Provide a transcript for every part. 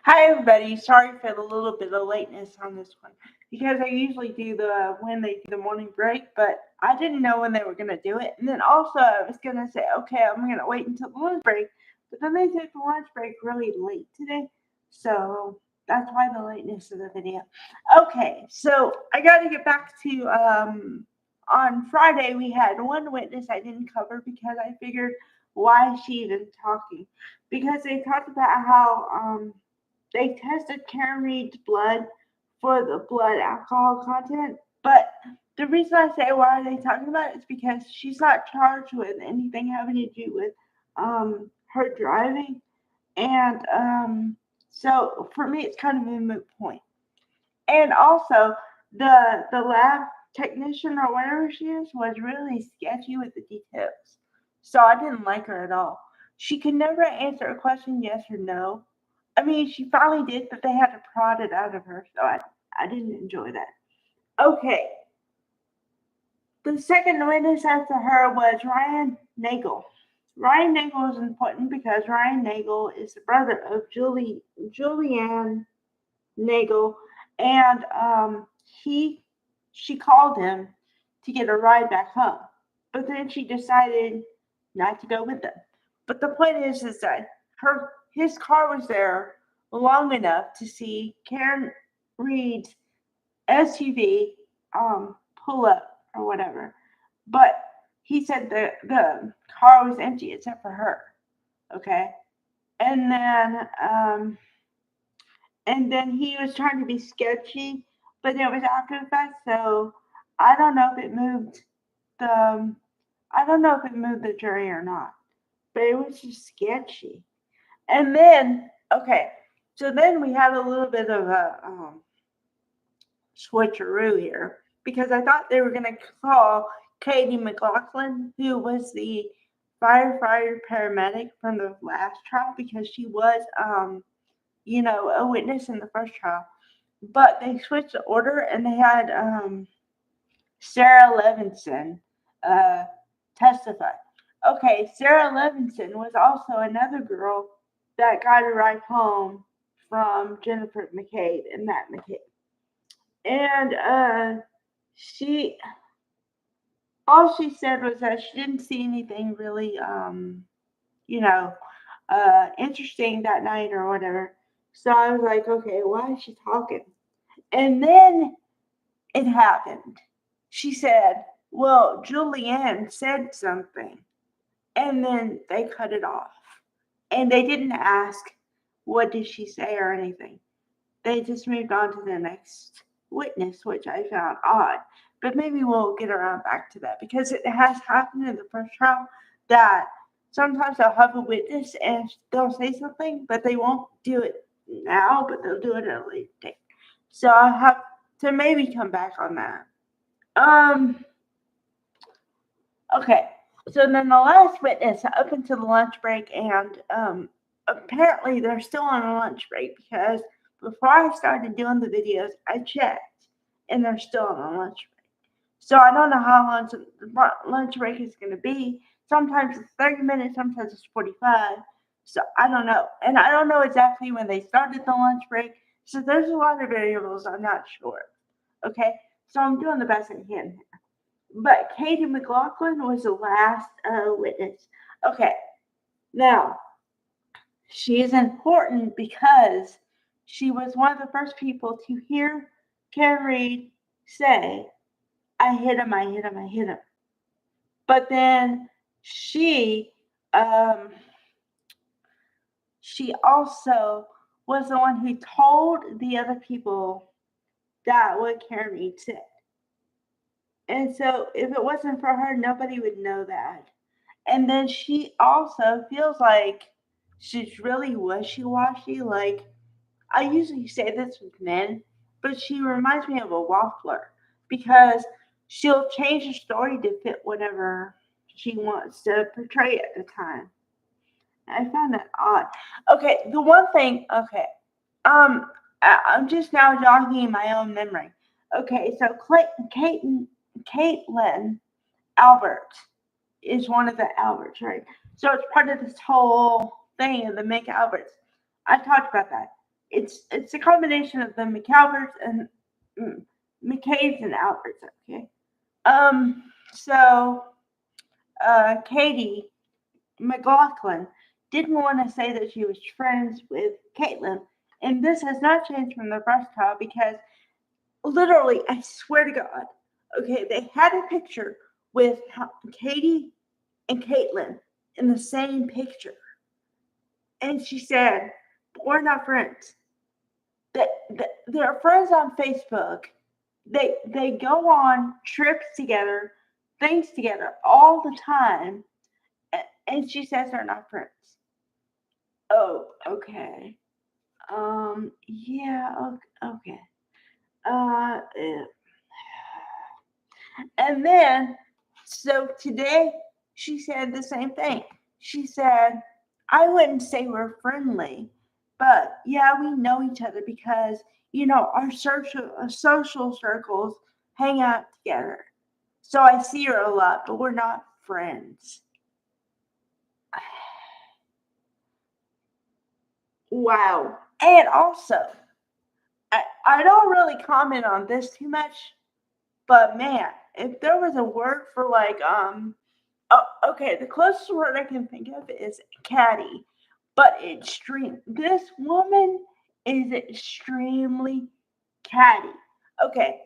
Hi everybody, sorry for the little bit of lateness on this one because I usually do the when they do the morning break, but I didn't know when they were gonna do it. And then also I was gonna say, okay, I'm gonna wait until the lunch break, but then they took the lunch break really late today, so that's why the lateness of the video. Okay, so I gotta get back to on Friday we had one witness I didn't cover because I figured why is she even talking? Because they talked about how they tested Karen Reed's blood for the blood alcohol content, but the reason I say why are they talking about it is because she's not charged with anything having to do with her driving, and so for me it's kind of a moot point. And also the lab technician or whatever she is was really sketchy with the details, so I didn't like her at all. She could never answer a question yes or no. I mean, she finally did, but they had to prod it out of her, so I didn't enjoy that. Okay, the second witness after her was Ryan Nagel. Ryan Nagel is important because Ryan Nagel is the brother of Julianne Nagel, and he she called him to get a ride back home, but then she decided not to go with them. But the point is that his car was there long enough to see Karen Reed's SUV pull up or whatever, but he said the car was empty except for her. Okay, and then he was trying to be sketchy, but it was after the fact, so I don't know if it moved the I don't know if it moved the jury or not, but it was just sketchy. And then okay, so then we had a little bit of a switcheroo here because I thought they were gonna call Katie McLaughlin, who was the firefighter paramedic from the last trial, because she was a witness in the first trial. But they switched the order and they had Sarah Levinson uh, testify. Okay, Sarah Levinson was also another girl that got a ride home from Jennifer McCabe and Matt McCabe. And she, all she said was that she didn't see anything really, you know, interesting that night or whatever. So I was like, okay, why is she talking? And then it happened. She said, well, Julianne said something. And then they cut it off. And they didn't ask, what did she say or anything. They just moved on to the next witness, which I found odd. But maybe we'll get around back to that because it has happened in the first trial that sometimes they'll have a witness and they'll say something, but they won't do it now, but they'll do it at a later date. So I'll have to maybe come back on that. Um, okay. So then the last witness up until the lunch break, and apparently they're still on a lunch break because before I started doing the videos, I checked, and they're still on a lunch break. So I don't know how long the lunch break is going to be. Sometimes it's 30 minutes, sometimes it's 45. So I don't know. And I don't know exactly when they started the lunch break. So there's a lot of variables I'm not sure. Okay? So I'm doing the best I can. But Katie McLaughlin was the last witness. Okay, now she is important because she was one of the first people to hear Karen Reed say, I hit him, I hit him, I hit him. But then she um, she also was the one who told the other people that what Karen Reed said. And so if it wasn't for her, nobody would know that. And then she also feels like she's really wishy-washy. Like, I usually say this with men, but she reminds me of a waffler because she'll change the story to fit whatever she wants to portray at the time. I found that odd. Okay, the one thing, okay, I'm just now jogging my own memory. Okay, so Caitlin Albert is one of the Alberts, right? So it's part of this whole thing of the Make Alberts. I talked about that. it's a combination of the McAlberts and McCabe's and Alberts. Okay. So Katie McLaughlin didn't want to say that she was friends with Caitlin, and this has not changed from the first trial because literally, I swear to God, okay, they had a picture with Katie and Caitlin in the same picture, and she said, "We're not friends. They're friends on Facebook. They go on trips together, things together all the time." And she says they're not friends. Oh, okay. Yeah, okay. Yeah. And then, so today she said the same thing. She said, I wouldn't say we're friendly, but yeah, we know each other because, our social circles hang out together. So I see her a lot, but we're not friends. Wow. And also, I don't really comment on this too much, but man, if there was a word for okay, the closest word I can think of is catty, but extreme. This woman is extremely catty. Okay,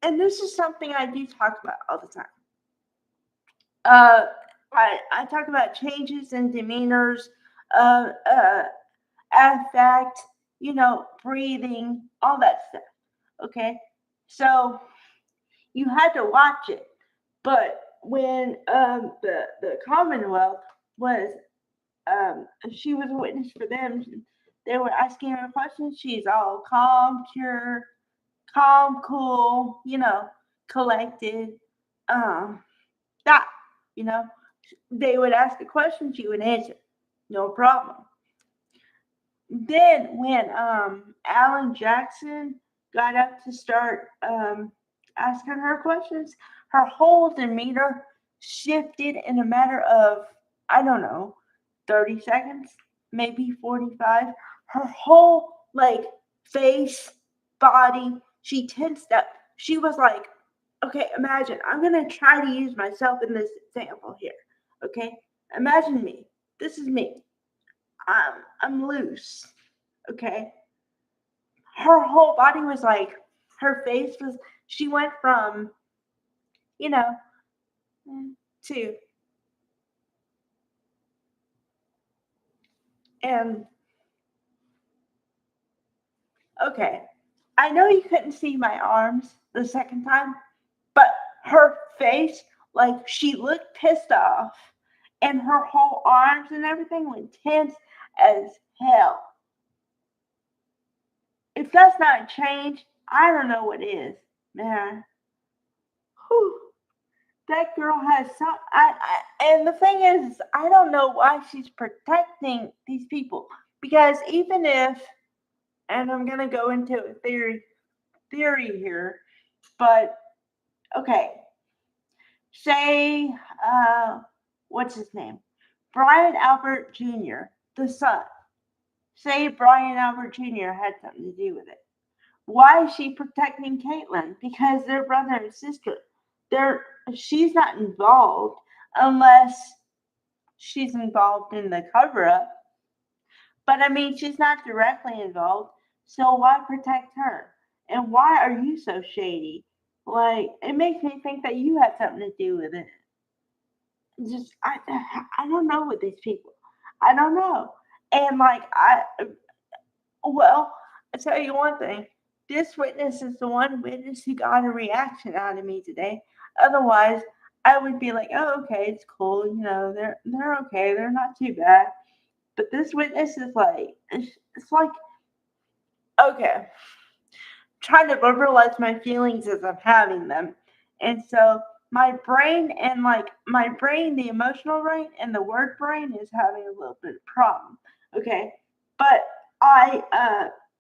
and this is something I do talk about all the time. Uh, I talk about changes in demeanors, uh, uh, affect, breathing, all that stuff. Okay, so you had to watch it. But when the Commonwealth was, she was a witness for them, they were asking her questions. She's all calm, pure, calm, cool, collected. Um, that, you know, they would ask a question, she would answer, no problem. Then when Alan Jackson got up to start asking her questions, her whole demeanor shifted in a matter of, I don't know, 30 seconds, maybe 45. Her whole face, body, she tensed up. She was like, okay, imagine, I'm gonna try to use myself in this example here. Okay? Imagine me. This is me. I'm loose. Okay. Her whole body was like, her face was, she went from, you know, to, and okay. I know you couldn't see my arms the second time, but her face, like she looked pissed off, and her whole arms and everything went tense as hell. If that's not change, I don't know what is, man. Whew. That girl has some. And the thing is, I don't know why she's protecting these people because even if, and I'm gonna go into a theory here, but okay, say, what's his name, Brian Albert Jr., the son. Say Brian Albert Jr. had something to do with it. Why is she protecting Caitlyn? Because they're brother and sister. They're She's not involved unless she's involved in the cover up. But I mean, she's not directly involved. So why protect her? And why are you so shady? Like, it makes me think that you had something to do with it. Just, I don't know with these people. I don't know. And well, I tell you one thing. This witness is the one witness who got a reaction out of me today. Otherwise, I would be like, oh, okay, it's cool. They're okay. They're not too bad. But this witness is like, it's like, okay, trying to verbalize my feelings as I'm having them. And so my brain and my brain, the emotional brain and the word brain is having a little bit of problem. Okay. But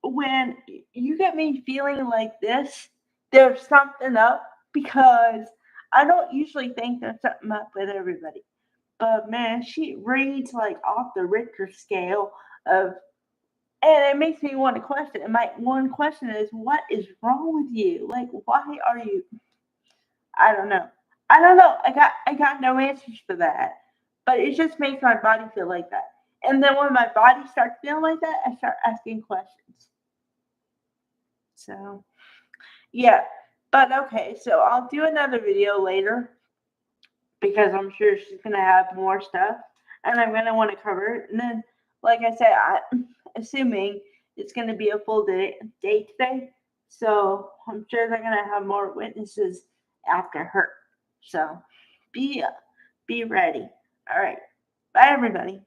when you get me feeling like this, there's something up because I don't usually think there's something up with everybody. But man, she reads like off the Richter scale of And it makes me want to question. And my one question is, what is wrong with you? Like, why are you? I don't know. I don't know. I got no answers for that. But it just makes my body feel like that. And then when my body starts feeling like that, I start asking questions. So yeah. But okay, so I'll do another video later because I'm sure she's gonna have more stuff, and I'm gonna want to cover it. And then, like I said, I'm assuming it's gonna be a full day today, so I'm sure they're gonna have more witnesses after her. So be be ready. All right, bye everybody.